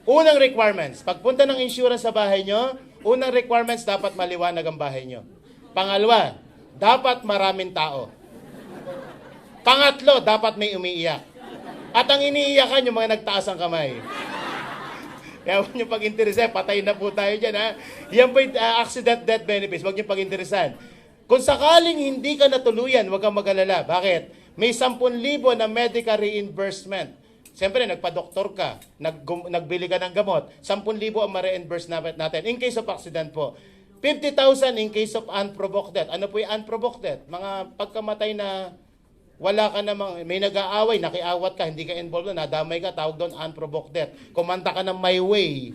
Unang requirements, pagpunta ng insurance sa bahay nyo, unang requirements, dapat maliwanag ang bahay nyo. Pangalawa, dapat maraming tao. Pangatlo, dapat may umiiyak. At ang iniiyakan yung mga nagtaas ang kamay. Kaya huwag nyo pag-interesan, patay na po tayo dyan, ha? Yan po yung accident death benefits, huwag nyo pag-interesan. Kung sakaling hindi ka natuluyan, huwag kang mag-alala. Bakit? May 10,000 na medical reimbursement. Siyempre, nagpa-doktor ka, nagbili ka ng gamot, 10,000 ang ma-reimburse natin. In case of accident po, 50,000 in case of unprovoked death. Ano po yung unprovoked death? Mga pagkamatay na wala ka namang, may nag-aaway, nakiawat ka, hindi ka involved na, nadamay ka, tawag doon unprovoked death. Kumanta ka ng My Way.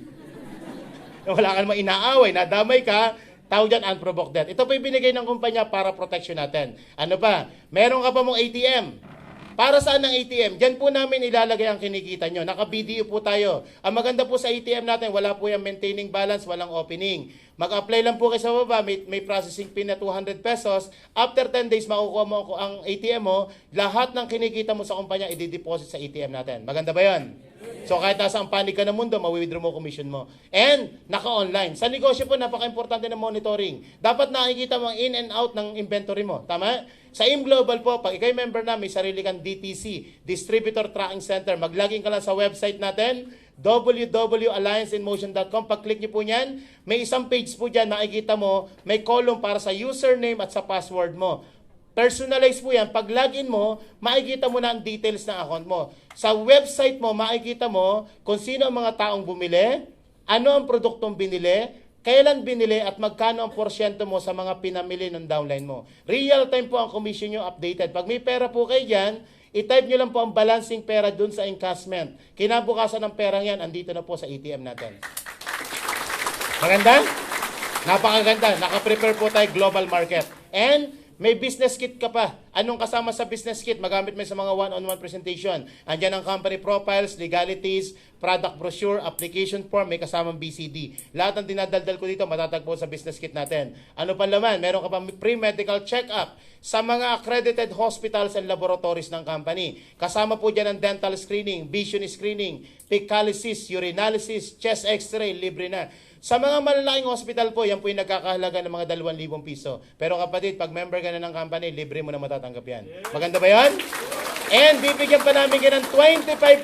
Wala ka namang inaaway, nadamay ka, tawag dyan unprovoked death. Ito po yung binigay ng kumpanya para protection natin. Ano pa? Meron ka pa mong ATM. Para saan ang ATM? Diyan po namin ilalagay ang kinikita nyo. Naka-BDO po tayo. Ang maganda po sa ATM natin, wala po yung maintaining balance, walang opening. Mag-apply lang po kayo sa baba, may processing fee na 200 pesos. After 10 days, makukuha mo ang ATM mo. Lahat ng kinikita mo sa kumpanya, i-deposit sa ATM natin. Maganda ba yan? So kahit nasa ang panig ka ng mundo, mawi-withdraw mo commission mo. And naka-online. Sa negosyo po, napaka-importante ng monitoring. Dapat nakikita mo ang in and out ng inventory mo. Tama? Sa IM Global po, pag ikay member na, may sarili kang DTC, Distributor Tracking Center. Mag-login ka lang sa website natin, www.allianceinmotion.com. Pag-click niyo po niyan, may isang page po dyan, makikita mo, may column para sa username at sa password mo. Personalize po yan. Pag login mo, makikita mo na ang details ng account mo. Sa website mo, makikita mo kung sino ang mga taong bumili, ano ang produktong binili, kailan binili, at magkano ang porsyento mo sa mga pinamili ng downline mo. Real time po ang commission nyo updated. Pag may pera po kayo dyan, i-type nyo lang po ang balancing pera dun sa encashment. Kinabukasan ng perang yan, andito na po sa ATM natin. Maganda? Napakaganda. Naka-prepare po tayo global market. And may business kit ka pa. Anong kasama sa business kit? Magamit mo sa mga one-on-one presentation. Andiyan ang company profiles, legalities, product brochure, application form, may kasamang BCD. Lahat ng dinadaldal ko dito, matatagpo sa business kit natin. Ano pa laman? Meron ka pa pre-medical check-up sa mga accredited hospitals and laboratories ng company. Kasama po dyan ang dental screening, vision screening, fecalysis, urinalysis, chest x-ray, libre na. Sa mga malalaking hospital po, yan po yung nagkakahalaga ng mga 2,000 piso. Pero kapatid, pag member ka na ng company, libre mo na matatanggap yan. Maganda ba yan? And bibigyan pa namin kayo ng 25%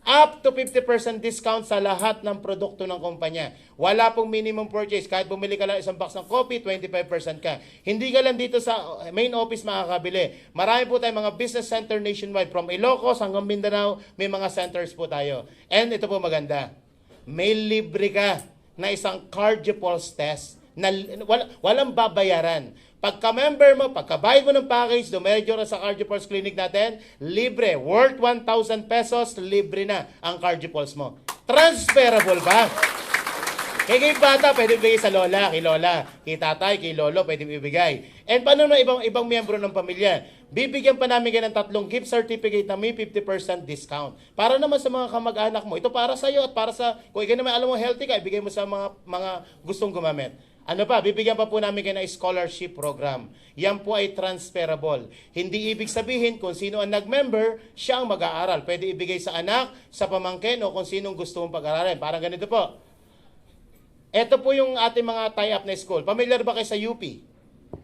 up to 50% discount sa lahat ng produkto ng kumpanya. Wala pong minimum purchase. Kahit bumili ka lang isang box ng coffee, 25% ka. Hindi ka lang dito sa main office makakabili. Marami po tayong mga business center nationwide. From Ilocos hanggang Mindanao, may mga centers po tayo. And ito po maganda. May libre ka na isang cardiopulse test na walang babayaran. Pagka-member mo, pagkabayad mo ng package, dumiretso na sa cardiopulse clinic natin, libre. Worth 1,000 pesos, libre na ang cardiopulse mo. Transferable ba? Kay bata, pwede ibigay sa lola, kay lola. Kay tatay, kay lolo, pwede ibigay. And paano na ibang miyembro ng pamilya? Bibigyan pa namin kayo ng 3 gift certificate na may 50% discount. Para naman sa mga kamag-anak mo. Ito para sa iyo at para sa, kung ikaw naman alam mo healthy ka, ibigay mo sa mga gustong gumamit. Ano pa? Bibigyan pa po namin kayo ng scholarship program. Yan po ay transferable. Hindi ibig sabihin kung sino ang nag-member, siya ang mag-aaral. Pwede ibigay sa anak, sa pamangkin, o kung sinong gusto mong pag-aralin. Parang ganito po. Ito po yung ating mga tie-up na school. Pamilyar ba kayo sa UP?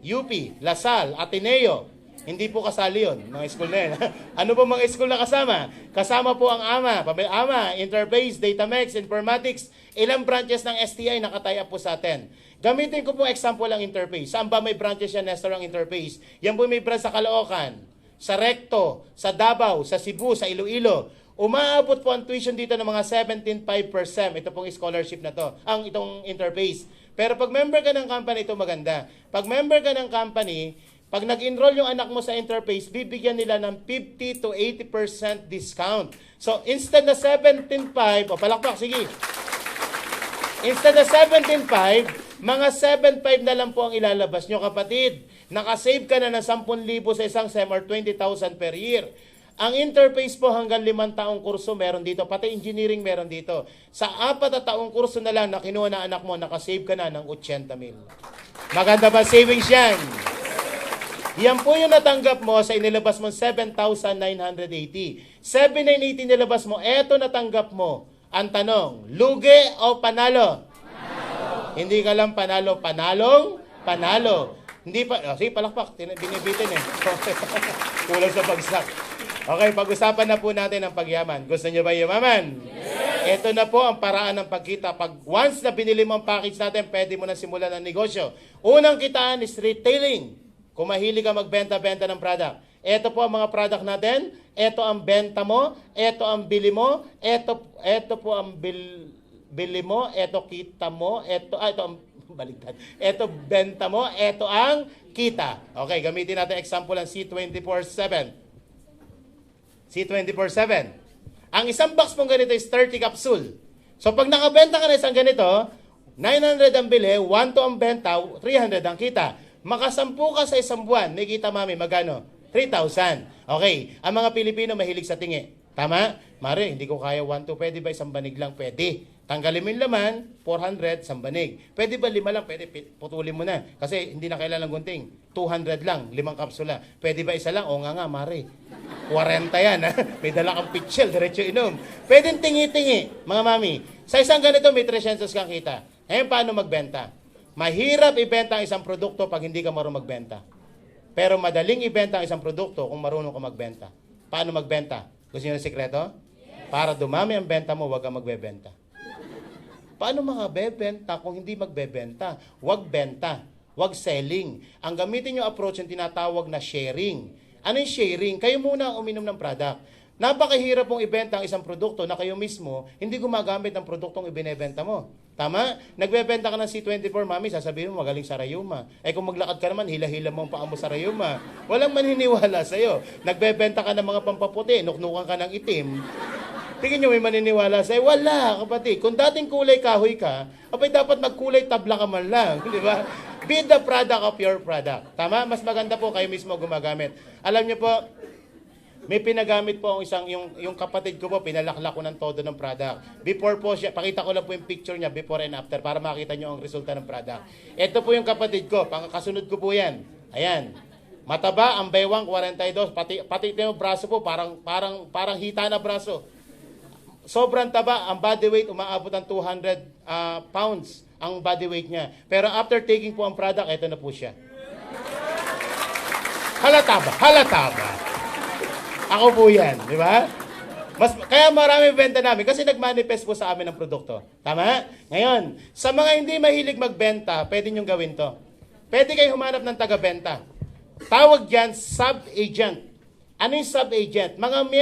UP, Lasal, Ateneo. Hindi po kasali yun, mga school na yun. Ano po mga school na kasama? Kasama po ang AMA, Interface, Datamex, Informatics. Ilang branches ng STI nakataya po sa atin. Gamitin ko po example ang Interface. Saan ba may branches yan, Nestor, ang Interface? Yan po may branch sa Caloocan, sa Recto, sa Davao, sa Cebu, sa Iloilo. Umaabot po ang tuition dito ng mga 17.5%. Ito pong scholarship na to, itong Interface. Pero pag member ka ng company, ito maganda. Pag member ka ng company, pag nag-enroll yung anak mo sa Interface, bibigyan nila ng 50 to 80% discount. So, instead na 17.5, palakpak, sige. Instead na 17.5, mga 7.5 na lang po ang ilalabas nyo, kapatid. Nakasave ka na ng 10,000 sa isang SEM or 20,000 per year. Ang Interface po hanggang 5 taong kurso meron dito, pati engineering meron dito. Sa 4 na taong kurso na lang na kinuha na anak mo, nakasave ka na ng 80,000. Maganda ba savings yan? Yan po yung natanggap mo sa inilabas mo 7,980. 7,980 nilabas mo, eto natanggap mo. Ang tanong, lugi o panalo? Hindi ka lang panalo, panalong panalo. Hindi pa, sige, palakpak, binibitin eh. Kulang sa bagsak. Okay, pag-usapan na po natin ang pagyaman. Gusto nyo ba yumaman? Yes! Ito na po ang paraan ng pagkita. Pag once na binili mo ang package natin, pwede mo na simulan ang negosyo. Unang kitaan is retailing. Kung mahilig ka magbenta-benta ng product. Ito po ang mga product natin. Ito ang benta mo. Ito ang bili mo. Ito po ang bili mo. Ito kita mo. Ito ang baligtad. Ito benta mo. Ito ang kita. Okay, gamitin natin example ng C24/7. C24/7. Ang isang box mong ganito is 30 capsule. So pag nakabenta ka na isang ganito, 900 ang bili, 1 to ang benta, 300 ang kita. Makasampu ka sa isang buwan, may kita mami, magano? 3,000. Okay, ang mga Pilipino mahilig sa tingi. Tama? Mare, hindi ko kaya 1-2. Pwede ba isang banig lang? Pwede. Tanggalin mo yung laman, 400, isang banig. Pwede ba 5 lang? Pwede, putulin mo na. Kasi hindi na kailangan gunting. 200 lang, 5 kapsula. Pwede ba isa lang? O nga, mare. 40 yan, ha? May dala kang pitchel, diretso inom. Pwede tingi-tingi, mga mami. Sa isang ganito, may 300 kang kita. Ngayon, paano magbenta? Mahirap ibenta ang isang produkto pag hindi ka marunong magbenta. Pero madaling ibenta ang isang produkto kung marunong ka magbenta. Paano magbenta? Gusto niyo ng sikreto? Para dumami ang benta mo, huwag kang magbebenta. Paano makabebenta kung hindi magbebenta? Huwag benta. Huwag selling. Ang gamitin nyo approach yung tinatawag na sharing. Ano yung sharing? Kayo muna ang uminom ng product. Napakahirap pong ibenta ang isang produkto na kayo mismo hindi gumagamit ng produktong ibinebenta mo. Tama? Nagbebenta ka ng C24, mami, sasabihin mo magaling sa rayuma. Eh kung maglakad ka naman, hila-hila mo ang paa mo sa rayuma. Walang maniniwala sa'yo. Nagbebenta ka ng mga pampaputi, nuknukan ka ng itim. Tingin nyo may maniniwala sa'yo? Wala, kapatid. Kung dating kulay kahoy ka, abay dapat magkulay tabla ka man lang. Di ba? Be the product of your product. Tama? Mas maganda po kayo mismo gumagamit. Alam nyo po, may pinagamit po ang yung kapatid ko po, pinalaklak ko ng todo ng product. Before po siya, pakita ko lang po yung picture niya, before and after, para makita nyo ang resulta ng product. Ito po yung kapatid ko, kasunod ko po yan. Ayan. Mataba, ang baywang 42, pati yung braso po, parang hita na braso. Sobrang taba, ang body weight umaabot ng 200 pounds ang body weight niya. Pero after taking po ang product, ito na po siya. Halata ba? Halata ba? Ako po yan, di ba? Kaya marami benta namin kasi nag-manifest po sa amin ng produkto. Tama? Ngayon, sa mga hindi mahilig magbenta, pwede nyo gawin to. Pwede kayo humanap ng taga-benta. Tawag yan, sub-agent. Ano yung sub-agent? Mga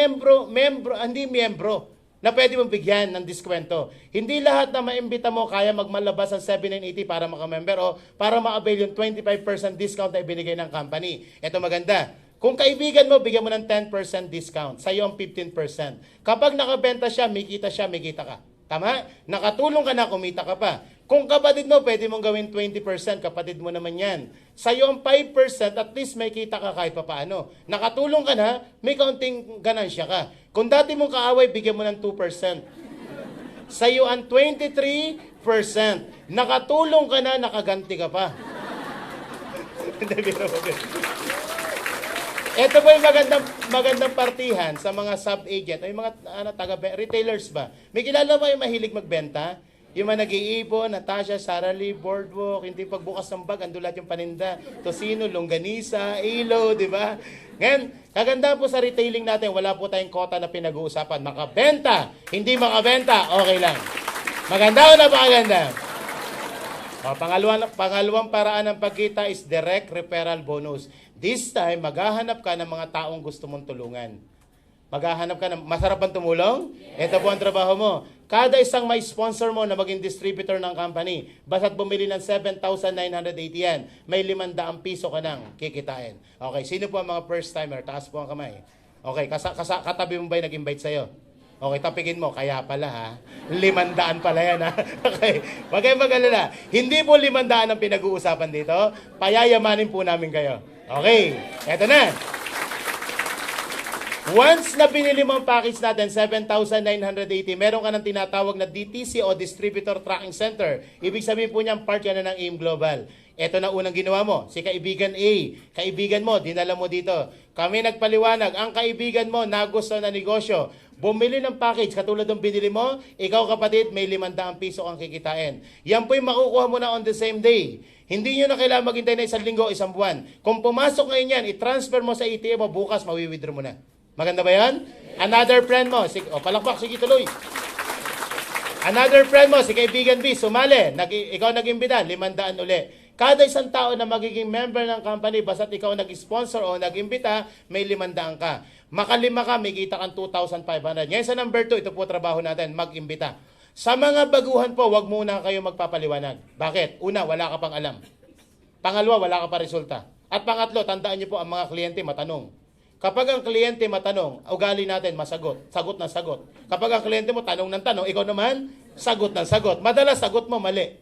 hindi miyembro, na pwede mong bigyan ng diskwento. Hindi lahat na maimbita mo kaya magmalabas ng 7,980 para makamember o para ma-avail yung 25% discount na ibinigay ng company. Ito maganda. Kung kaibigan mo, bigyan mo ng 10% discount. Sa'yo ang 15%. Kapag nakabenta siya, may kita ka. Tama? Nakatulong ka na, kumita ka pa. Kung kapatid mo, pwede mong gawin 20%. Kapatid mo naman yan. Sa'yo ang 5%, at least may kita ka kahit papaano. Nakatulong ka na, may kaunting ganansya ka. Kung dati mong kaaway, bigyan mo ng 2%. Sa'yo ang 23%. Nakatulong ka na, nakaganti ka pa. Ito po yung magandang partihan sa mga sub-agent o yung mga retailers ba. May kilala ba yung mahilig magbenta? Yung mga nag-iipon, Natasha, Sara Lee, Boardwalk, hindi pagbukas ng bag, ando lahat yung paninda. Tosino, longganisa, ilo, di ba? Ngayon, kaganda po sa retailing natin, wala po tayong kota na pinag-uusapan. Makabenta, hindi makabenta, okay lang. Maganda o napakaganda? O, pangalawang paraan ng pagkita is direct referral bonus. This time, maghahanap ka ng mga taong gusto mong tulungan. Maghahanap ka ng masarap bang tumulong? Yes. Ito po ang trabaho mo. Kada isang may sponsor mo na maging distributor ng company, basta't bumili ng 7,980 yan, may 500 piso ka nang kikitain. Okay, sino po ang mga first timer? Taas po ang kamay. Okay, katabi mo ba yung nag-invite sa'yo? Okay, tapigin mo, kaya pala ha. 500 pala yan ha. Okay, wag kayong mag-alala. Hindi po 500 ang pinag-uusapan dito. Payayamanin po namin kayo. Okay, eto na. Once na binili mo ang package natin, 7,980, meron ka ng tinatawag na DTC o Distributor Tracking Center. Ibig sabihin po niyan, part yan na ng AIM Global. Ito na unang ginawa mo. Si kaibigan A, kaibigan mo, dinala mo dito. Kami nagpaliwanag, ang kaibigan mo nagusto na negosyo. Bumili ng package, katulad ng binili mo, ikaw kapatid, may 500 piso ang kikitain. Yan po yung makukuha mo na on the same day. Hindi nyo na kailangan maghintay na 1 linggo, 1 buwan. Kung pumasok ngayon yan, i-transfer mo sa ATM mo, bukas mawi-withdraw mo na. Maganda ba yan? Another friend mo, palakpak, sige tuloy. Another friend mo, si kaibigan B, sumali. Ikaw nag-imbita, 500 uli. Kada isang tao na magiging member ng company, basta't ikaw nag-sponsor o nag-imbita, may 500 ka. Makalima ka, may kita kang 2,500. Ngayon sa number 2, ito po trabaho natin, mag-imbita. Sa mga baguhan po, wag muna kayo magpapaliwanag. Bakit? Una, wala ka pang alam. Pangalawa, wala ka pa resulta. At pangatlo, tandaan niyo po ang mga kliyente matanong. Kapag ang kliyente matanong, ugali natin masagot. Sagot na sagot. Kapag ang kliyente mo tanong ng tanong, ikaw naman, sagot ng sagot. Madalas, sagot mo mali.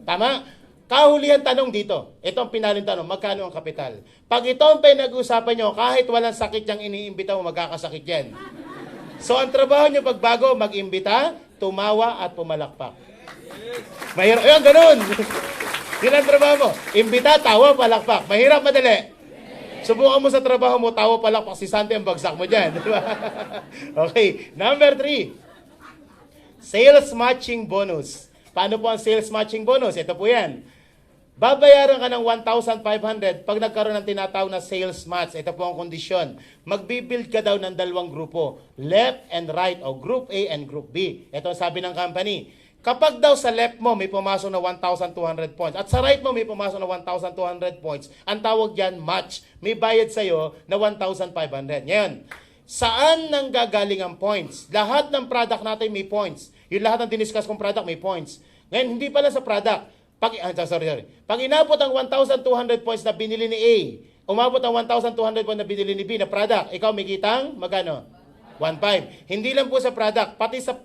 Tama? Kahulihan tanong dito. Ito ang pinaling tanong, magkano ang kapital? Pag ito ang pinag-usapan nyo, kahit walang sakit yung iniimbita mo, magkakasakit yan. So, ang trabaho nyo pagbago, mag-imbita, tumawa at pumalakpak. Mahirap. Ayun, ganun. Yun ang trabaho mo. Imbita, tawa, palakpak. Mahirap, madali. Subukan mo sa trabaho mo, tawa, palakpak, si Santi ang bagsak mo dyan. Okay. Number 3. Sales matching bonus. Paano po ang sales matching bonus? Ito po yan. Babayaran ka ng 1,500 pag nagkaroon ng tinatawag na sales match. Ito po ang kondisyon. Magbibuild ka daw ng 2 grupo. Left and right o Group A and Group B. Ito ang sabi ng company. Kapag daw sa left mo may pumasok na 1,200 points at sa right mo may pumasok na 1,200 points, ang tawag dyan match. May bayad sa'yo na 1,500. Ngayon, saan nang gagaling ang points? Lahat ng product natin may points. Yung lahat ng diniscuss kong product may points. Ngayon, hindi pala sa product. Pag inabot ang 1,200 points na binili ni A, umabot ang 1,200 points na binili ni B na product, ikaw may kitang magano? 1,500. Hindi lang po sa product, pati sa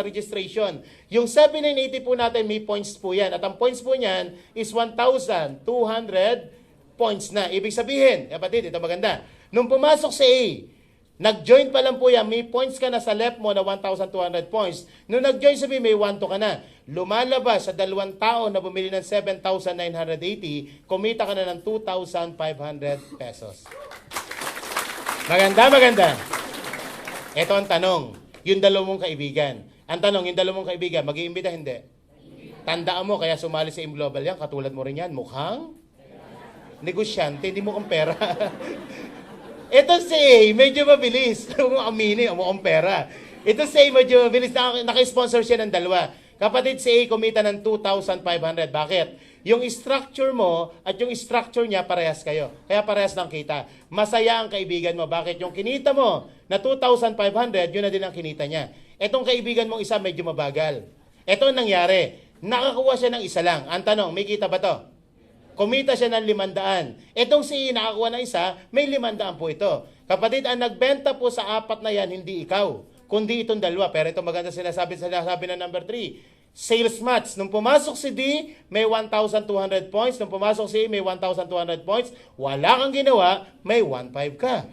registration. Yung 7,980 po natin may points po yan. At ang points po niyan is 1,200 points na. Ibig sabihin, kapatid, ito maganda. Nung pumasok si A, nag-join pa lang po yan, may points ka na sa left mo na 1,200 points. Nung nag-join sa B, may 1,200 ka na. Lumalabas sa 2 tao na bumili ng 7,980, kumita ka na ng 2,500 pesos. Maganda, maganda. Ito ang tanong, yung 2 mong kaibigan. Ang tanong, yung 2 mong kaibigan, mag-iimbita hindi? Tandaan mo, kaya sumali sa Im Global yan, katulad mo rin yan, mukhang negosyante, hindi mo kong pera. Ito si A, medyo mabilis. Huwag mo aminin, mukhang pera. Ito si A, medyo mabilis, naka-sponsor siya ng 2. Kapatid si A, kumita ng 2,500. Bakit? Yung structure mo at yung structure niya, parehas kayo. Kaya parehas ng kita. Masaya ang kaibigan mo. Bakit? Yung kinita mo na 2,500, yun na din ang kinita niya. Etong kaibigan mong isa, medyo mabagal. Ito ang nangyari. Nakakuha siya ng isa lang. Ang tanong, may kita ba to? Kumita siya ng 500. Etong si nakakuha ng isa, may 500 po ito. Kapatid, ang nagbenta po sa 4 na yan, hindi ikaw, kundi itong 2. Pero ito maganda sinasabi ng number 3. Sales match. Nung pumasok si D, may 1,200 points. Nung pumasok si A, may 1,200 points. Wala kang ginawa, may 1,500 ka.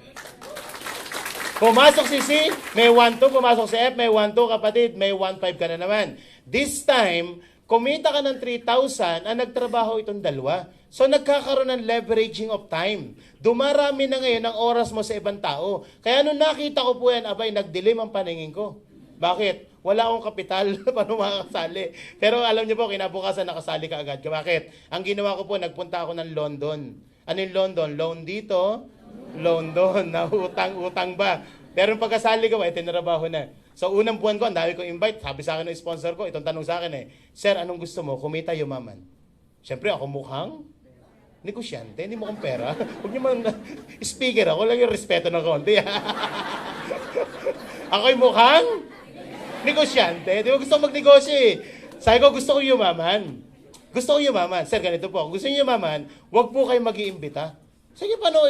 Pumasok si C, may 1,200. Pumasok si F, may 1,200. Kapatid, may 1,500 ka na naman. This time, kumita ka ng 3,000, ang nagtrabaho itong 2. So, nagkakaroon ng leveraging of time. Dumarami na ngayon ang oras mo sa ibang tao. Kaya nung nakita ko po yan, abay, nagdilim ang paningin ko. Bakit? Wala akong kapital paano makakasali. Pero alam niyo po, kinabukasan nakasali ka agad. Bakit? Ang ginawa ko po, nagpunta ako ng London. Ano yung London? Loan dito, loan doon. Utang ba? Pero yung pagkasali ko, tinarabaho na. So, unang buwan ko, ang dami ko invite. Sabi sa akin ng sponsor ko, itong tanong sa akin Sir, anong gusto mo? Kumita, yumaman. Siyempre, ako mukhang negosyante, hindi mo kong pera. Huwag niyo man, speaker ako lang yung respeto ng konti. Ako'y mukhang negosyante. Di ba gusto ko magnegosyo Sabi ko, gusto ko yumaman. Gusto ko yumaman. Sir, ganito po. Kung gusto niyo yumaman, huwag po kayo mag-iimbita. Sige, paano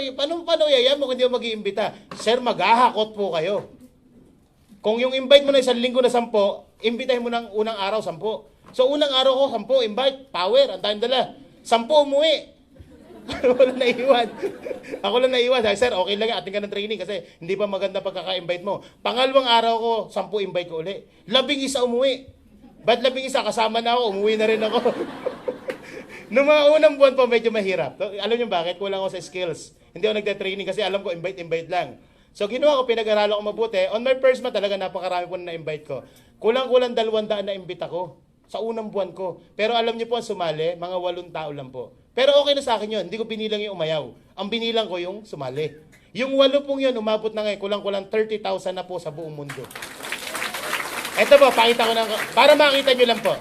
yayam mo kung hindi mo mag-iimbita? Sir, maghahakot po kayo. Kung yung invite mo na 1 linggo na 10, imbitahin mo ng unang araw 10. So, unang araw ko 10, invite, power, ang tayong dala. 10 umuwi. Ako lang naiwan. Ako lang naiwan. Sir, okay lang, ating ka ng training kasi hindi pa maganda pagkaka-invite mo. Pangalawang araw ko, 10 invite ko uli. 11 umuwi. Ba't 11 kasama na ako, umuwi na rin ako. Noong mga unang buwan po, medyo mahirap. Alam niyo bakit? Kulang ako sa skills. Hindi ako nagte-training kasi alam ko, invite lang. So ginawa ko, pinag-aralan ko mabuti. On my first month, talaga napakarami po na na-invite ko. Kulang-kulang 200 na imbita ko sa unang buwan ko. Pero alam niyo po, ang sumali, mga 8 tao lang po. Pero okay na sa akin yun. Hindi ko binilang yung umayaw. Ang binilang ko yung sumali. Yung 8 pong yun, umabot na ngayon, kulang-kulang 30,000 na po sa buong mundo. Ito po, pakita ko na, para makita nyo lang po.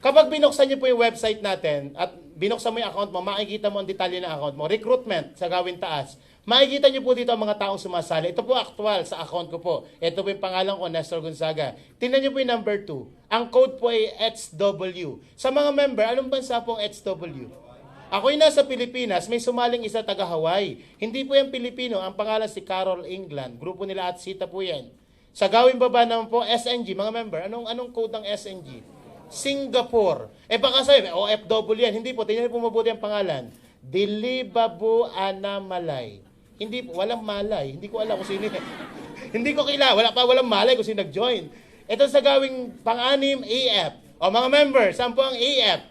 Kapag binuksan nyo po yung website natin at binuksan mo yung account mo, makikita mo ang detalye ng account mo. Recruitment sa gawin taas. Makikita nyo po dito ang mga taong sumasali. Ito po actual sa account ko po. Ito po yung pangalan ko, Nestor Gonzaga. Tingnan nyo po yung number 2. Ang code po ay HW. Sa mga member, anong bansa po ang HW? Ako'y nasa Pilipinas, may sumaling isa taga Hawaii. Hindi po yan Pilipino, ang pangalan si Carol England. Grupo nila at Sita po yan. Sa gawin baba naman po, SNG, mga member, anong code ng SNG? Singapore. Baka sabi, OFW yan. Hindi po, tingnan niyo po mabuti ang pangalan. Dilibabu Anamalay. Hindi po, walang malay. Hindi ko alam kung sino. Hindi ko kilala, walang malay kung sino nag-join. Ito sa gawing pang-anim, AF. O mga member, saan po ang AF?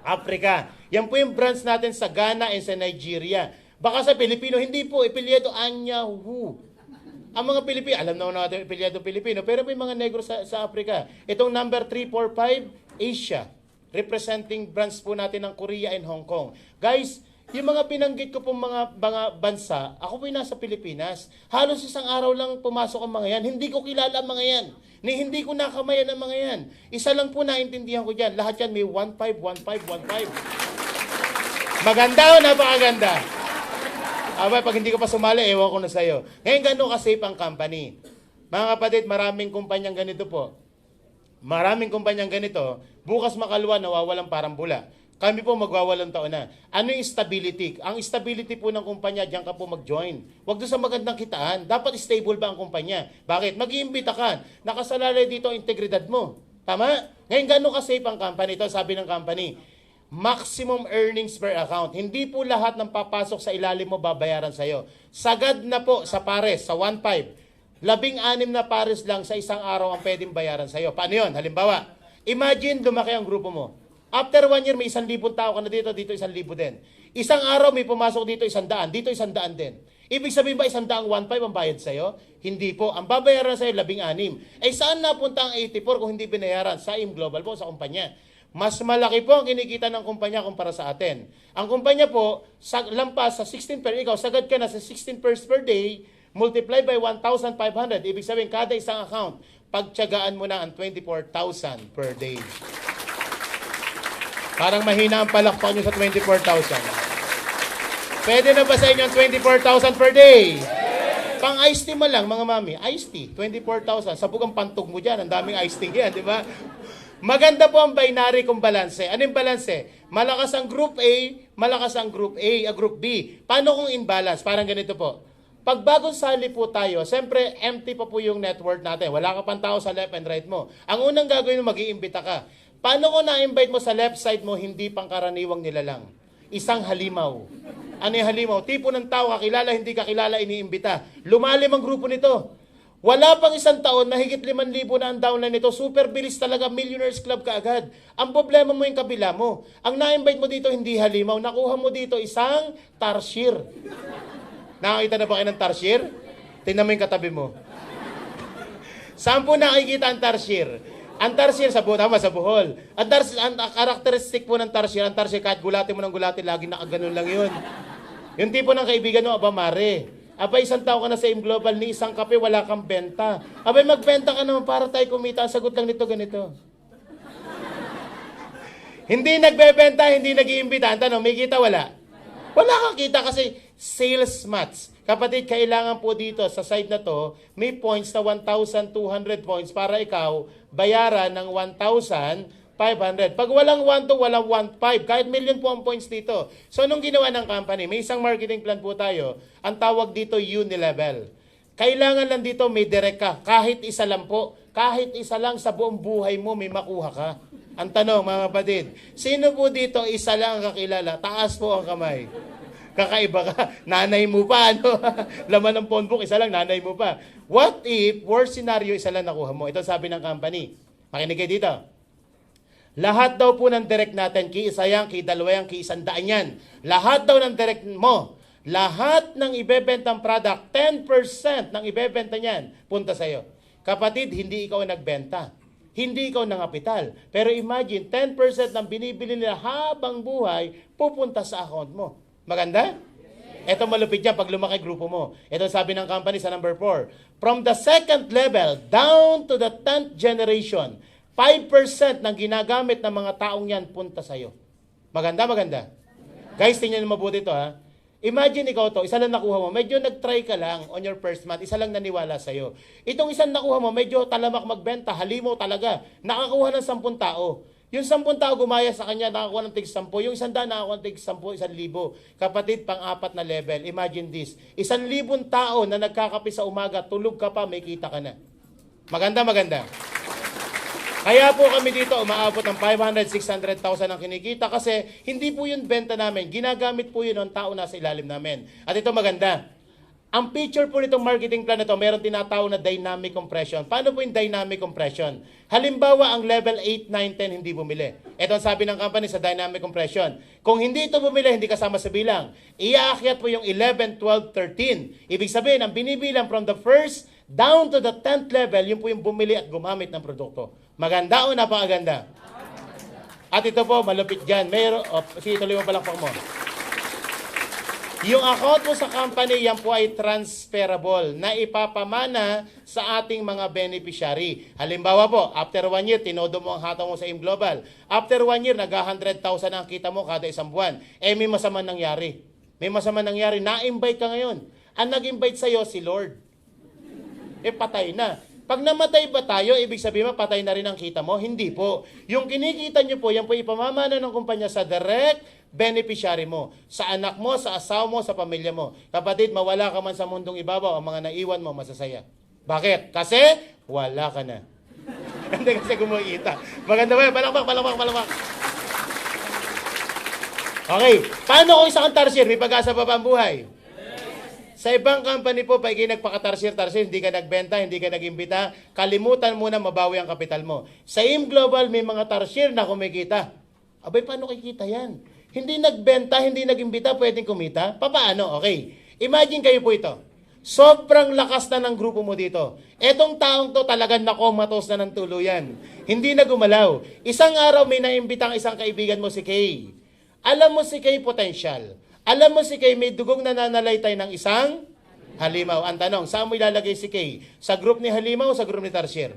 Africa. Yan po yung branch natin sa Ghana and sa Nigeria. Baka sa Pilipino, hindi po, ipilyedo Anyahu. Ang mga Pilipino, alam na natin ipilyedo Pilipino, pero may mga negro sa Africa. Itong number 345, Asia. Representing branch po natin ng Korea and Hong Kong. Guys, yung mga pinanggit ko pong mga bansa, ako po yung nasa Pilipinas. Halos isang araw lang pumasok ang mga yan. Hindi ko kilala ang mga yan. Hindi ko nakamayan ang mga yan. Isa lang po naintindihan ko dyan. Lahat yan may 151515. Maganda o napakaganda? Aba, pag hindi ko pa sumali, ewan ko na sa'yo. Ngayon, gano'n ka-safe ang company. Mga kapatid, maraming kumpanyang ganito po. Maraming kumpanyang ganito, bukas makaluwa, nawawalang parang bula. Kami po magwawalang taon na. Ano yung stability? Ang stability po ng kumpanya, diyan ka po mag-join. Huwag doon sa magandang kitaan. Dapat stable ba ang kumpanya? Bakit? Mag-iimbita ka. Nakasalalay dito ang integridad mo. Tama? Ngayon, gano'n ka-safe ang company? Ito sabi ng company, maximum earnings per account. Hindi po lahat ng papasok sa ilalim mo babayaran sa'yo. Sagad na po sa pares, sa 1.5. 16 na pares lang sa isang araw ang pwedeng bayaran sa'yo. Paano yun? Halimbawa, imagine lumaki ang grupo mo. After 1 year, may 1,000 tao ka na dito, dito 1,000 din. Isang araw, may pumasok dito 100, dito 100 din. Ibig sabihin ba 100 1.5 ang bayad sa'yo? Hindi po. Ang babayaran sa'yo, 16. Saan napunta ang 84 kung hindi binayaran? Sa IM Global po, sa kumpanya. Mas malaki po ang kinikita ng kumpanya kumpara sa atin. Ang kumpanya po, lampas sa 16 per, ikaw, sagad ka na sa 16 per day, multiply by 1,500. Ibig sabihin, kada isang account, pagtiyagaan mo na ang 24,000 per day. Parang mahina ang palakpak nyo sa 24,000. Pwede na ba sa inyo ang 24,000 per day? Pang iced tea mo lang, mga mami. Iced tea, 24,000. Sabog ang pantog mo dyan. Ang daming iced tea yan, di ba? Maganda po ang binary kung balanse. Ano yung balanse? Malakas ang group A, malakas ang group group B. Paano kung imbalance? Parang ganito po. Pag bagong sali po tayo, siyempre empty pa po yung network natin. Wala ka pang tao sa left and right mo. Ang unang gagawin mo, mag-iimbita ka. Paano kung na-invite mo sa left side mo, hindi pangkaraniwang nilalang? Isang halimaw. Ano yung halimaw? Tipo ng tao, kakilala, hindi kakilala, iniimbita. Lumalim ang grupo nito. Wala pang isang taon na higit 5,000 na ang downline nito. Super bilis talaga, Millionaires Club kaagad. Ang problema mo yung kabila mo. Ang na-invite mo dito hindi halimaw. Nakuha mo dito isang tarsier. Nakakita na ba kayo ng tarsier? Tingnan mo yung katabi mo. Saan po nakikita ang tarsier? Ang tarsier sa Bohol. Ang karakteristik po ng tarsier, kahit gulatin mo ng gulatin, lagi nakaganon lang yun. Yung tipo ng kaibigan mo, aba mare. Abay, isang tao ka na sa IM Global, ni isang kape, wala kang benta. Abay, magbenta ka naman para tayo kumita. Ang sagot lang nito, ganito. Hindi nagbebenta, hindi nag-iimbita. Ang tanong, may kita, wala? Wala kang kita kasi sales match. Kapatid, kailangan po dito sa side na to, may points na 1,200 points para ikaw bayaran ng 1,500. Pag walang 1 to, walang 1.5. Kahit million po ang points dito. So, nung ginawa ng company, may isang marketing plan po tayo. Ang tawag dito, Unilevel. Kailangan lang dito may direct ka. Kahit isa lang po. Kahit isa lang sa buong buhay mo, may makuha ka. Ang tanong, mga kapatid, sino po dito isa lang ang kakilala? Taas po ang kamay. Kakaiba ka. Nanay mo pa, ano? Laman ng phone book, isa lang, nanay mo pa. What if, worst scenario, isa lang nakuha mo? Ito sabi ng company. Makinig kayo dito. Lahat daw po ng direct natin, ki isa yan, ki dalawa yan, ki 100 yan. Lahat daw ng direct mo, Lahat ng ibebentang product, 10% ng ibebenta niyan, punta sa'yo. Kapatid, hindi ikaw ang nagbenta. Hindi ikaw nangapital. Pero imagine, 10% ng binibili nila habang buhay, pupunta sa account mo. Maganda? Ito malupit yan pag lumaki grupo mo. Ito sabi ng company sa number 4. From the second level down to the 10th generation, 5% ng ginagamit ng mga taong yan punta sa'yo. Maganda, maganda. Guys, tingnan mo mabuti ito ha. Imagine ikaw to, isa lang nakuha mo, medyo nag-try ka lang on your first month, isa lang naniwala sa'yo. Itong isang nakuha mo, medyo talamak magbenta, halimaw talaga. Nakakuha ng 10 tao. Yung 10 tao gumaya sa kanya, nakakuha ng tig 10. Yung 100 nakakuha ng tig 10, 1,000. Kapatid, pang-4 na level. Imagine this. 1,000 tao na nagkakape sa umaga, tulog ka pa, may kita ka na. Maganda, maganda. Kaya po kami dito umaabot ng 500,000, 600,000 ang kinikita kasi hindi po yun benta namin. Ginagamit po yun ng tao nasa ilalim namin. At ito maganda. Ang feature po nitong marketing plan na ito, meron tinatawag na dynamic compression. Paano po yung dynamic compression? Halimbawa, ang level 8, 9, 10 hindi bumili. Ito ang sabi ng company sa dynamic compression. Kung hindi ito bumili, hindi kasama sa bilang. Iaakyat po yung 11, 12, 13. Ibig sabihin, ang binibilang from the first down to the 10th level, yun po yung bumili at gumamit ng produkto. Maganda o napakaganda? At ito po, malupit dyan. Sige, tuloy mo palakpak mo. Yung account mo sa company, yan po ay transferable na ipapamana sa ating mga beneficiary. Halimbawa po, after 1 year, tinodo mo ang hataw mo sa AIM Global. After 1 year, nag-100,000 ang kita mo kada isang buwan. May masama nangyari. May masama nangyari. Na-invite ka ngayon. Ang nag-invite sa'yo, si Lord. Patay na. Pag namatay ba tayo, ibig sabihin mo, patay na rin ang kita mo? Hindi po. Yung kinikita nyo po, yan po ipamamana ng kumpanya sa direct beneficiary mo. Sa anak mo, sa asawa mo, sa pamilya mo. Kapatid, mawala ka man sa mundong ibabaw, ang mga naiwan mo, masasaya. Bakit? Kasi, wala ka na. Hindi kasi kumikita. Maganda ba? Palakpak. Okay. Paano kung isa kang tarsier? May pag-asa pa ba ang buhay? Sa ibang company po, pag nagpaka-tarsier, hindi ka nagbenta, hindi ka nag-imbita, kalimutan mo na mabawi ang kapital mo. Sa AIM Global, may mga tarsier na kumikita. Abay, paano kikita yan? Hindi nagbenta, hindi nag-imbita, pwedeng kumita? Paano? Okay. Imagine kayo po ito. Sobrang lakas na ng grupo mo dito. Etong taong to talagang nakomatos na ng tuluyan. Hindi na gumalaw. Isang araw may naimbitang isang kaibigan mo si Kay. Alam mo si Kay potential. Alam mo si Kay may dugong nananalaytay ng isang halimaw. Ang tanong, saan mo ilalagay si Kay? Sa group ni halimaw o sa group ni tarsier?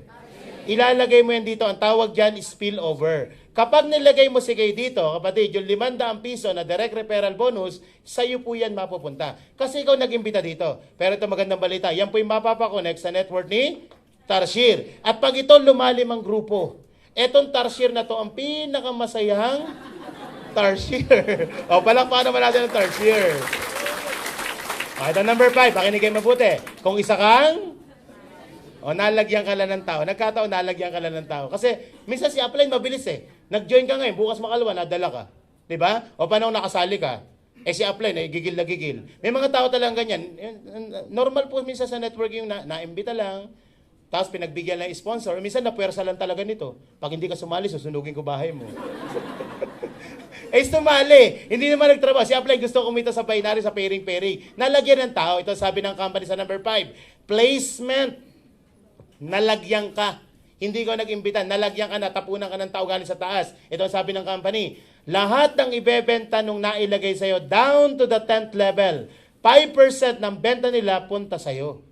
Ilalagay mo yan dito. Ang tawag dyan is spillover. Kapag nilagay mo si Kay dito, kapatid, yung 500 piso na direct referral bonus, sa'yo po yan mapupunta. Kasi ikaw nag-imbita dito. Pero ito magandang balita. Yan po yung mapapakonect sa network ni tarsier. At pag ito lumalim ang grupo, etong tarsier na to ang pinakamasayang tarsier. O, paano ba natin ang tarsier? Ito number 5, pakinig kayo mabuti. Kung isa kang, nalagyan ka lang ng tao. Nagkataon, nalagyan ka lang ng tao. Kasi, minsan si upline mabilis eh. Nag-join ka ngayon, bukas makalawa, nadala ka. Diba? O, paano nakasali ka? Si upline, gigil na gigil. May mga tao talagang ganyan. Normal po minsan sa networking na-imbita lang, tapos pinagbigyan lang yung sponsor. Minsan napuwersa lang talaga nito. Pag hindi ka sumali, susunugin ko bahay mo. Sumali. Hindi naman nagtrabaho. Si upline gusto kumita sa binary, sa pairing-pairing. Nalagyan ng tao. Ito sabi ng company sa number 5. Placement. Nalagyan ka. Hindi ko nag-imbita. Nalagyan ka na. Tapunan ka ng tao galing sa taas. Ito sabi ng company. Lahat ng ibebenta nung nailagay sa'yo down to the 10th level. 5% ng benta nila punta sa'yo.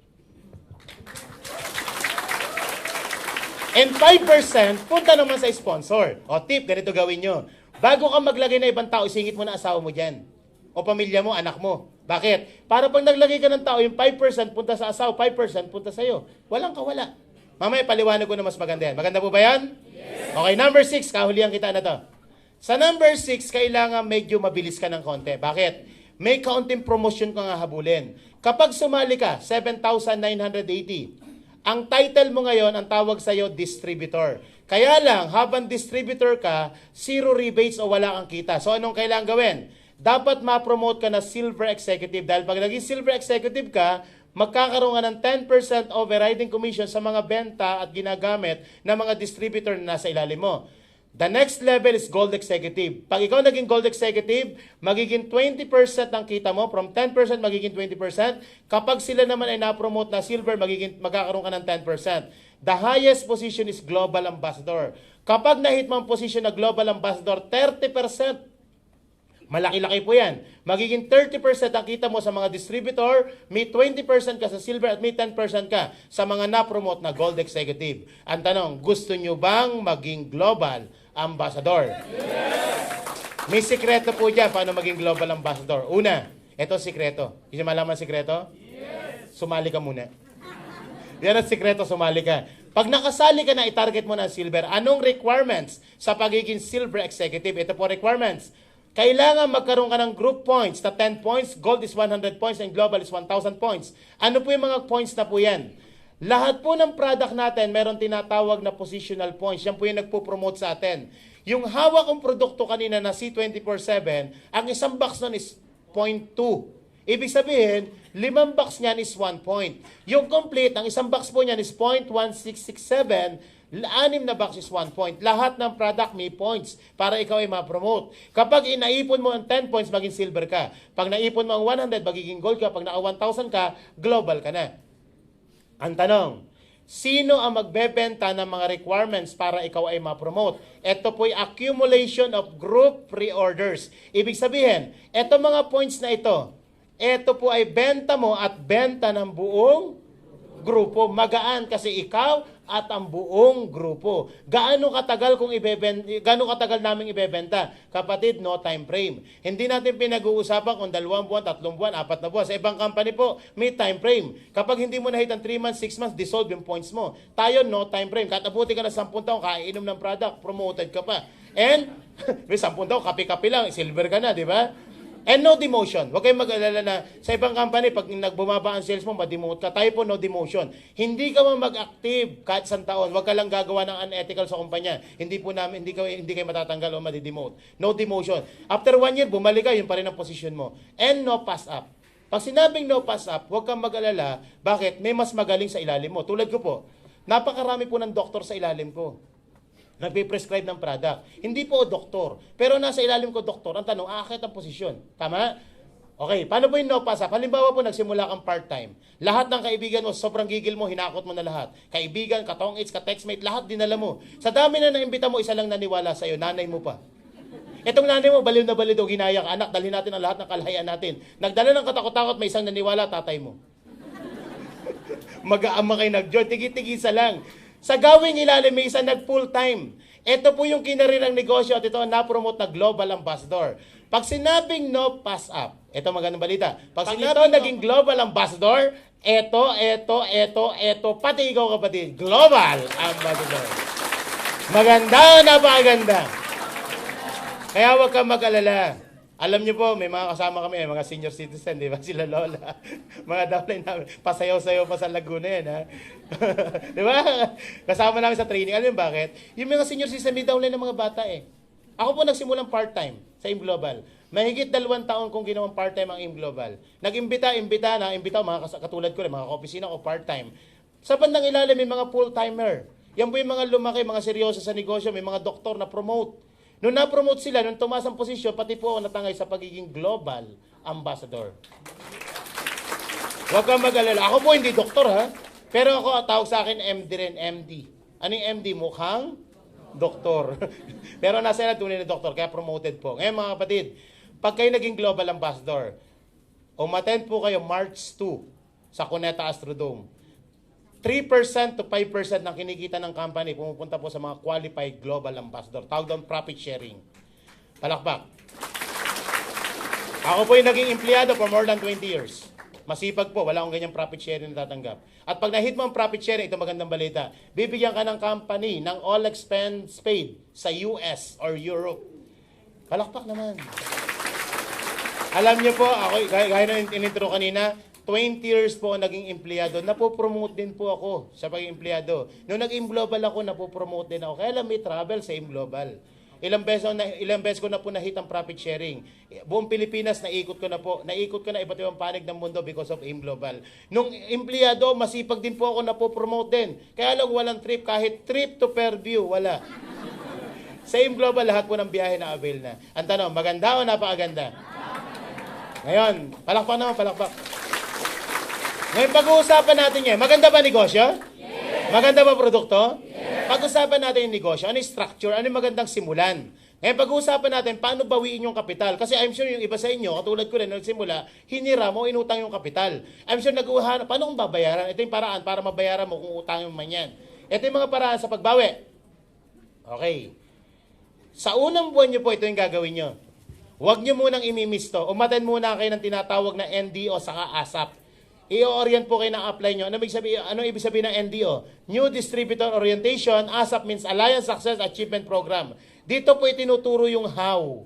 And 5% punta naman sa sponsor. O tip, ganito gawin nyo. Bago ka maglagay na ibang tao, isingit mo na asawa mo dyan. O pamilya mo, anak mo. Bakit? Para pag naglagay ka ng tao, yung 5% punta sa asawa, 5% punta sa'yo. Walang kawala. Mamaya paliwanag ko na mas maganda yan. Maganda po ba yan? Yes. Okay, number 6, kahulihan kita na to. Sa number 6, kailangan medyo mabilis ka ng konti. Bakit? May kaunting promotion ka nga habulin. Kapag sumali ka, 7,980. Ang title mo ngayon, ang tawag sa'yo, distributor. Kaya lang, habang distributor ka, 0 rebates o wala kang kita. So, anong kailangan gawin? Dapat ma-promote ka na silver executive. Dahil pag naging silver executive ka, magkakaroon ka ng 10% overriding commission sa mga benta at ginagamit ng mga distributor na nasa ilalim mo. The next level is Gold Executive. Pag ikaw naging Gold Executive, magiging 20% ng kita mo. From 10%, magiging 20%. Kapag sila naman ay na-promote na Silver, magkakaroon ka ng 10%. The highest position is Global Ambassador. Kapag nahit mo ang position na Global Ambassador, 30%. Malaki-laki po yan. Magiging 30% ang kita mo sa mga distributor, may 20% ka sa Silver at may 10% ka sa mga na-promote na Gold Executive. Ang tanong, gusto nyo bang maging Global Ambassador? Yes! May sikreto po dyan paano maging Global Ambassador. Una, ito sikreto. Gusto nyo malaman sikreto? Yes! Sumali ka muna. Yan ang sikreto, sumali ka. Pag nakasali ka na, i-target mo na Silver. Anong requirements sa pagiging Silver Executive? Ito po requirements. Kailangan magkaroon ka ng group points na 10 points, gold is 100 points, and global is 1,000 points. Ano po yung mga points na po yan? Lahat po ng product natin, meron tinatawag na positional points. Yan po yung nagpo-promote sa atin. Yung hawak kong produkto kanina na C24/7, ang isang box nun is 0.2. Ibig sabihin, 5 box niyan is 1 point. Yung complete, ang isang box po niyan is 0.1667, 6 na box is 1 point. Lahat ng product may points para ikaw ay ma-promote. Kapag inaipon mo ang 10 points, maging silver ka. Pag naipon mo ang 100, magiging gold ka. Pag naka 1,000 ka, global ka na. Ang tanong, sino ang magbebenta ng mga requirements para ikaw ay ma-promote? Ito po'y accumulation of group pre-orders. Ibig sabihin, ito mga points na ito po ay benta mo at benta ng buong grupo. Magaan kasi ikaw at ang buong grupo. Gaano katagal naming ibebenta? Kapatid, no time frame. Hindi natin pinag-uusapan kung 2 buwan, 3 buwan, 4 na buwan. Sa ibang company po, may time frame. Kapag hindi mo nahit ang 3 months, 6 months, dissolve yung points mo. Tayo, no time frame. Kahit abuti ka na 10 taon, kainom ng product, promoted ka pa. And, may 10 taon, kapi-kapi lang, silver ka na, di ba? And no demotion. Huwag kayong mag-alala na sa ibang company, pag nagbumaba ang sales mo, ma-demote ka. Tayo po, no demotion. Hindi ka mag-active kahit 1 taon. Huwag ka lang gagawa ng unethical sa kumpanya. Hindi kayo matatanggal o madi-demote. No demotion. After 1 year, bumalik ka, yun pa rin ang position mo. And no pass up. Pag sinabing no pass up, huwag kang mag-alala. Bakit? May mas magaling sa ilalim mo. Tulad ko po, napakarami po ng doktor sa ilalim ko. Nagpe-prescribe ng product. Hindi po doktor. Pero nasa ilalim ko doktor. Ang tanong, aakit ang posisyon. Tama? Okay, paano po yung no pass up? Halimbawa po, nagsimula kang part-time. Lahat ng kaibigan mo, sobrang gigil mo, hinakot mo na lahat. Kaibigan, katong-its, ka-textmate, lahat dinala mo. Sa dami na naimbita mo, isa lang naniwala sa'yo, nanay mo pa. Itong nanay mo, baliw na baliw, ginaya ka. Anak, dalhin natin ang lahat ng kalahayaan natin. Nagdala ng katakot-takot, may isang naniwala, tatay mo. Mag-aama kayo nag-join, tigi-tigisa lang. Sa gawing ilalim, may isa nag-full time. Ito po yung kinarilang negosyo at ito ang na-promote na Global Ambassador. Pag sinabing no pass up, ito magandang balita. Pag sinabing naging Global Ambassador, ito, pati ikaw kapatid, Global Ambassador. Maganda, napakaganda. Kaya huwag kang mag-alala. Alam niyo po, may mga kasama kami, mga senior citizen, di ba? Sila lola. Mga downline namin. Pasayaw-sayaw pa sa Laguna yan, ha? Di ba? Kasama namin sa training. Alam niyo bakit? Yung mga senior citizen, may downline ng mga bata, eh. Ako po nagsimulang part-time sa AIM Global. Mahigit 2 taon kong ginawang part-time ang AIM Global. Nag-imbita mga katulad ko rin, mga kaopisina ko, part-time. Sa bandang ilalim, may mga full-timer. Yan po yung mga lumaki, mga seryoso sa negosyo, may mga doktor na promote. Nung na-promote sila, nung tumaas ang posisyon, pati po ako natangay sa pagiging Global Ambassador. Huwag kang mag-alala. Ako po hindi doktor, ha? Pero ako, tawag sa akin, MD rin, MD. Ano yung MD? Mukhang doktor. Pero nasa na tunay na doktor, kaya promoted po. Ngayon mga kapatid, pag kayo naging Global Ambassador, umattend po kayo March 2 sa Cuneta Astrodome. 3% to 5% ng kinikita ng company pumupunta po sa mga qualified global ambassador. Tawag doon profit sharing. Palakpak. Ako po yung naging empleyado for more than 20 years. Masipag po, wala akong ganyang profit sharing na tatanggap. At pag na-hit mo ang profit sharing, ito magandang balita, bibigyan ka ng company ng all expense paid sa US or Europe. Palakpak naman. Alam niyo po, ako, gaya na in-intro kanina, 20 years po naging empleyado, napopromote din po ako sa pagiging empleyado. Nung nag-AIM Global ako, napopromote din ako. Kaya lang may travel sa AIM Global. Ilang beses ko na po na-hit ang profit sharing. Buong Pilipinas, naikot ko na iba't ibang panig ng mundo because of AIM Global. Nung empleyado, masipag din po ako napopromote din. Kaya lang walang trip, kahit trip to Fairview, wala. Sa AIM Global, lahat po ng biyahe na avail na. Ang tanong, maganda o napakaganda? Ngayon, palakpak naman, palakpak. Ngayon, pag-uusapan natin yan, maganda ba negosyo? Yes. Maganda ba produkto? Yes. Pag-usapan natin yung negosyo, ano yung structure, ano yung magandang simulan? Ngayon, pag-uusapan natin, paano bawiin yung kapital? Kasi I'm sure yung iba sa inyo, katulad ko rin, nagsimula, hiniram o inutang yung kapital. I'm sure nag-uhanap, paano kung babayaran? Ito yung paraan para mabayaran mo kung utang mo man yan. Ito yung mga paraan sa pagbawi. Okay. Sa unang buwan nyo po, ito yung gagawin nyo. Huwag nyo munang imimisto. Umaten muna kayo ng tinatawag na NDO saka ASAP. I-orient po kayo ng apply nyo. Ano ibig sabihin ng NDO? New Distributor Orientation. ASAP means Alliance Success Achievement Program. Dito po itinuturo yung how.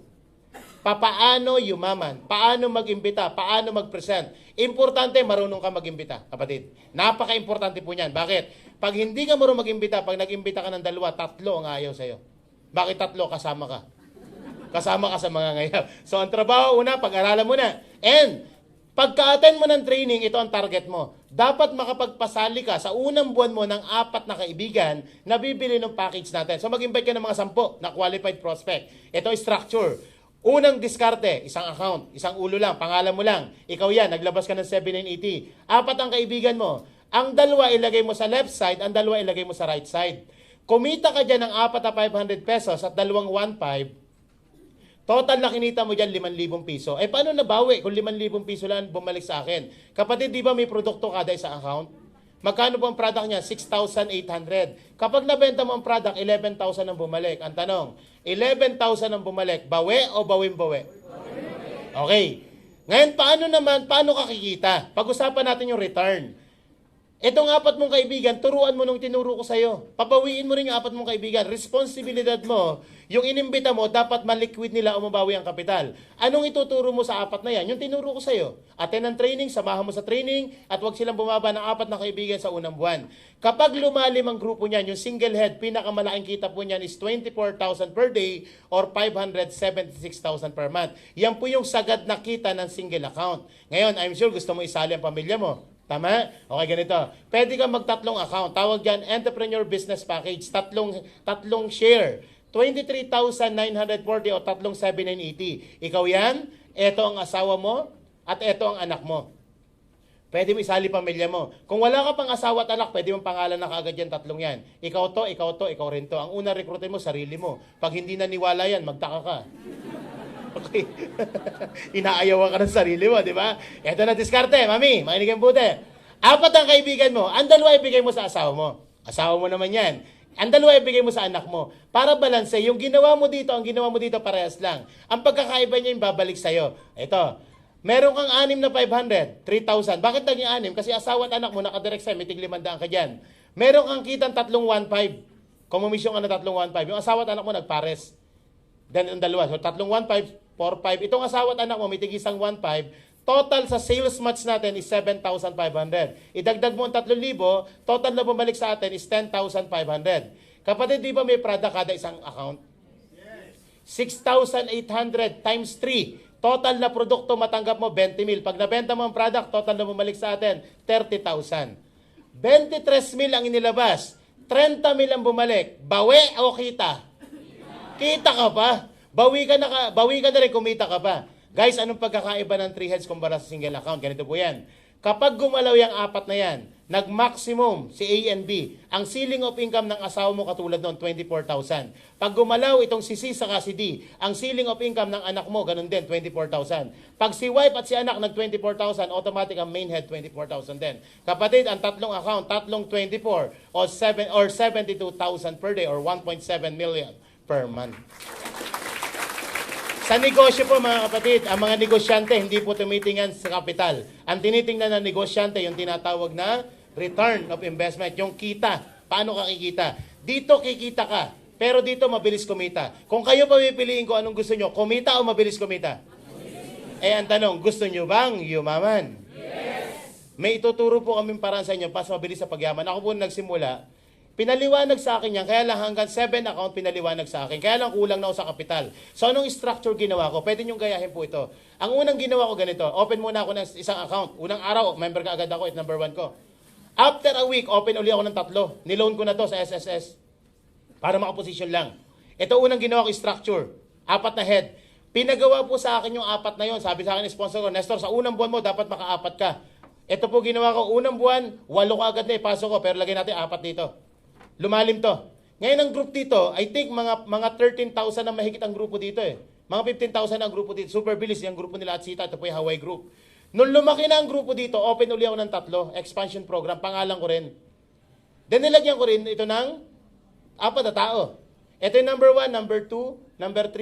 Paano yumaman, paano mag-imbita, paano mag-present. Importante, marunong ka mag-imbita, kapatid. Napaka-importante po niyan. Bakit? Pag hindi ka marunong mag-imbita, pag nag-imbita ka ng 2, 3 ang ayaw sa'yo. Bakit 3? Kasama ka. Kasama ka sa mga ngayaw. So, ang trabaho, una, pag-aralan mo na. And, pagka-attend mo ng training, ito ang target mo. Dapat makapagpasali ka sa unang buwan mo ng 4 na kaibigan na bibili ng package natin. So, mag-invite ka ng mga 10 na qualified prospect. Ito ay structure. Unang diskarte, isang account, isang ulo lang, pangalan mo lang. Ikaw yan, naglabas ka ng 7980. 4 ang kaibigan mo. Ang 2 ilagay mo sa left side, ang 2 ilagay mo sa right side. Kumita ka dyan ng 4 na 500 pesos at 2 1.5, total na kinita mo dyan 5,000 piso. Eh paano nabawi kung 5,000 piso lang bumalik sa akin? Kapatid, di ba may produkto kada isang account? Magkano po ang product niya? 6,800. Kapag nabenta mo ang product, 11,000 ang bumalik. Ang tanong, 11,000 ang bumalik, bawi o bawin-bawi? Okay. Ngayon, paano ka kikita? Pag-usapan natin yung return. Itong 4 mong kaibigan, turuan mo nung tinuro ko sa'yo. Pabawiin mo rin yung 4 mong kaibigan. Responsibilidad mo, yung inimbita mo, dapat maliquid nila o mabawi ang kapital. Anong ituturo mo sa 4 na yan? Yung tinuro ko sa'yo. Attend ng training, samahan mo sa training, at huwag silang bumaba ng 4 na kaibigan sa unang buwan. Kapag lumalim ang grupo niyan, yung single head, pinakamalaking kita po niyan is 24,000 per day or 576,000 per month. Yan po yung sagad na kita ng single account. Ngayon, I'm sure gusto mo isali ang pamilya mo. Tama? Okay, ganito. Pwede kang mag-3 account. Tawag dyan, Entrepreneur Business Package. Tatlong share. 23,940 o 3,780. Ikaw yan, ito ang asawa mo, at ito ang anak mo. Pwede mo isali pamilya mo. Kung wala ka pang asawa at anak, pwede mong pangalan na kaagad yan, 3 yan. Ikaw to, ikaw rin to. Ang una, rekrutin mo, sarili mo. Pag hindi naniwala yan, magtaka ka. Okay. Inaayawan ka ng sarili mo, di ba? Ito na diskarte, mami, makinig ang buti. 4 ang kaibigan mo, ang 2 ibigay mo sa asawa mo. Asawa mo naman yan. Ang 2 ibigay mo sa anak mo. Para balanse, yung ginawa mo dito, ang ginawa mo dito parehas lang. Ang pagkakaiba niya yung babalik sa'yo. Ito, meron kang 6 na 500, 3,000. Bakit naging 6? Kasi asawa at anak mo, nakadirect sa'yo, may tig 500 ka dyan. Meron kang kitang 3,150. Kumumisyon ka na 3,150. Yung asawa at anak mo nagpares. Then ang 2. So 3,150, 4,500. Itong asawa at anak mo, may tig-isang 1,500. Total sa sales match natin is 7,500. Idagdag mo ang 3,000, total na bumalik sa atin is 10,500. Kapatid, di ba may product kada isang account? 6,800 times 3. Total na produkto matanggap mo, 20,000. Pag nabenta mo ang product, total na bumalik sa atin, 30,000. 23,000 ang inilabas. 30,000 ang bumalik. Bawi o kita? Kita ka pa. Bawi ka na rin, kumita ka pa. Guys, anong pagkakaiba ng 3 heads kumpara sa single account? Ganito po yan. Kapag gumalaw yung 4 na yan, nag-maximum si A and B, ang ceiling of income ng asawa mo katulad noon, 24,000. Pag gumalaw itong si C saka si D, ang ceiling of income ng anak mo, ganun din, 24,000. Pag si wife at si anak nag-24,000, automatic ang main head, 24,000 din. Kapatid, ang 3 account, 24 or 72,000 per day or 1.7 million per month. Sa negosyo po mga kapatid, ang mga negosyante hindi po tumitingnan sa kapital. Ang tinitingnan ng negosyante yung tinatawag na return of investment, yung kita. Paano ka kikita? Dito kikita ka, pero dito mabilis kumita. Kung kayo pamipiliin ko anong gusto nyo, kumita o mabilis kumita? Eh ang tanong, gusto nyo bang yumaman? Yes! May ituturo po kaming paraan sa inyo, pas mabilis sa pagyaman. Ako po nagsimula, pinaliwanag sa akin yan, kaya lang hanggang 7 account pinaliwanag sa akin. Kaya lang kulang na ako sa kapital. So anong structure ginawa ko? Pwede niyong gayahin po ito. Ang unang ginawa ko ganito, open muna ako ng isang account. Unang araw, member ka agad ako, it's number 1 ko. After a week, open uli ako ng 3. Niloan ko na to sa SSS para makaposition lang. Ito unang ginawa ko structure. 4 na head. Pinagawa po sa akin yung 4 na yon. Sabi sa akin ng sponsor ko, Nestor, sa unang buwan mo, dapat maka-4 ka. Ito po ginawa ko, unang buwan, 8 ka agad na ipasok ko, pero lagyan natin 4 dito. Lumalim to. Ngayon ang group dito, I think mga 13,000 na mahigit ang grupo dito eh. Mga 15,000 ang grupo dito. Super bilis yung grupo nila at Sita. Ito po yung Hawaii group. Nung lumaki na ang grupo dito, open uli ako ng 3, expansion program, pangalan ko rin. Then nilagyan ko rin ito ng 4 na tao. Ito yung number 1, number 2, number 3.